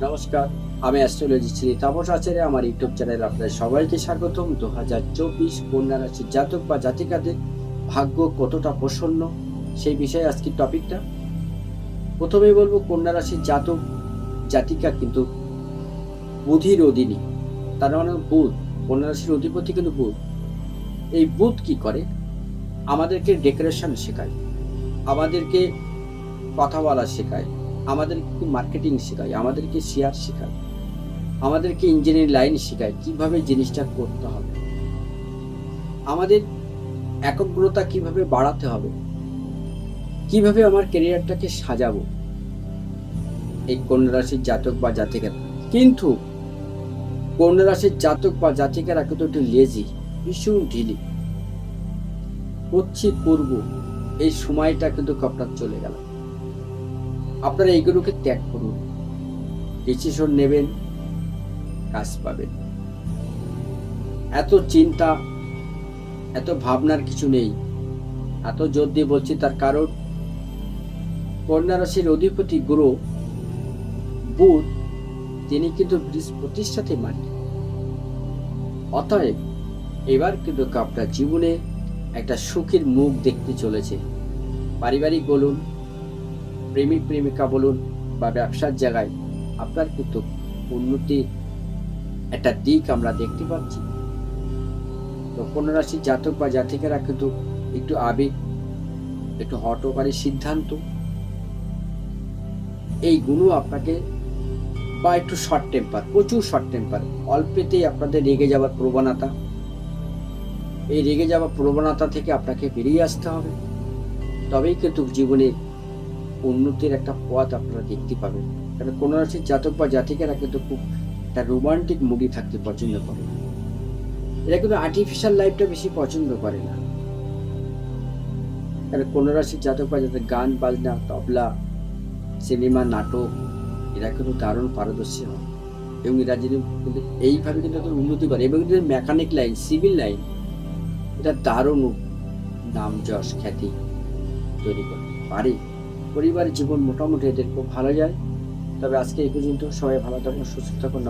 নমস্কার, আমি অ্যাস্ট্রোলজিস্ট তাপস আচার্য। আমার ইউটিউব চ্যানেলে আপনাদের সবাইকে স্বাগতম। 2024 কন্যা রাশির জাতক বা জাতিকাদের ভাগ্য কতটা প্রসন্ন, সেই বিষয়ে আজকের টপিকটা। প্রথমেই বলবো, কন্যা রাশির জাতক জাতিকা কিন্তু বুধির অধীনী, তার মানে বুধ। কন্যা রাশির অধিপতি কিন্তু বুধ। এই বুধ কি করে? আমাদেরকে ডেকোরেশন শেখায়, আমাদেরকে কথা বলা শেখায়, আমাদেরকে মার্কেটিং শেখায়, আমাদেরকে শেয়ার শেখায়, আমাদেরকে ইঞ্জিনিয়ারিং লাইন শেখায় কিভাবে জিনিসটা করতে হবে, আমাদের একাগ্রতা কিভাবে বাড়াতে হবে, কিভাবে আমার ক্যারিয়ারটাকে সাজাবো, এই কন্যা রাশির জাতক বা জাতিকারা। কিন্তু কন্যা রাশির জাতক বা জাতিকারা কিন্তু একটু লেজি, ভীষণ ঢিলি, করব, এই সময়টা কিন্তু আপনার চলে গেল। আপনারা এইগুলোকে ত্যাগ করুন, ডিসিশন নেবেন, কাজ পাবেন। এত চিন্তা, এত ভাবনার কিছু নেই। এত জোর দিয়ে বলছি তার কারণ, কন্যা রাশির অধিপতি গ্রহ বুধ, তিনি কিন্তু বৃহস্পতির সাথে মানেন। অতএব এবার কিন্তু আপনার জীবনে একটা সুখের মুখ দেখতে চলেছে। পারিবারিক বলুন, প্রেমিক প্রেমিকা বলুন, বা ব্যবসার জায়গায় আপনার কিন্তু উন্নতির একটা দিক আমরা দেখতে পাচ্ছি। তো কন্যা রাশির জাতক বা জাতিকারা কিন্তু একটু আবেগ, একটু হঠকারী সিদ্ধান্ত, এই গুণ আপনাকে, বা একটু শর্ট টেম্পার, প্রচুর শর্ট টেম্পার, অল্পেতেই আপনাদের রেগে যাওয়ার প্রবণতা। এই রেগে যাওয়ার প্রবণতা থেকে আপনাকে বেরিয়ে আসতে হবে, তবেই কিন্তু জীবনে উন্নতির একটা পথ আপনারা দেখতে পাবেন। কারণ কন্যা রাশির জাতক বা জাতিকারা কিন্তু খুব একটা রোমান্টিক মুডি থাকতে পছন্দ করে। এরা কিন্তু আর্টিফিশিয়াল লাইফটা বেশি পছন্দ করে না। কারণ কন্যা রাশির জাতক বা জাতিক গান বাজনা, তবলা, সিনেমা, নাটক, এরা কিন্তু দারুণ পারদর্শী হয়, এবং এরা যদি কিন্তু এইভাবে কিন্তু উন্নতি করে, এবং মেকানিক লাইন, সিভিল লাইন, এটা দারুণ নাম যশ খ্যাতি তৈরি করতে পারে। পরিবারের জীবন মোটামুটি এদের খুব ভালো যায়। তবে আজকে এই পর্যন্ত। সবাই ভালো থাকুন, সুস্থ থাকুন।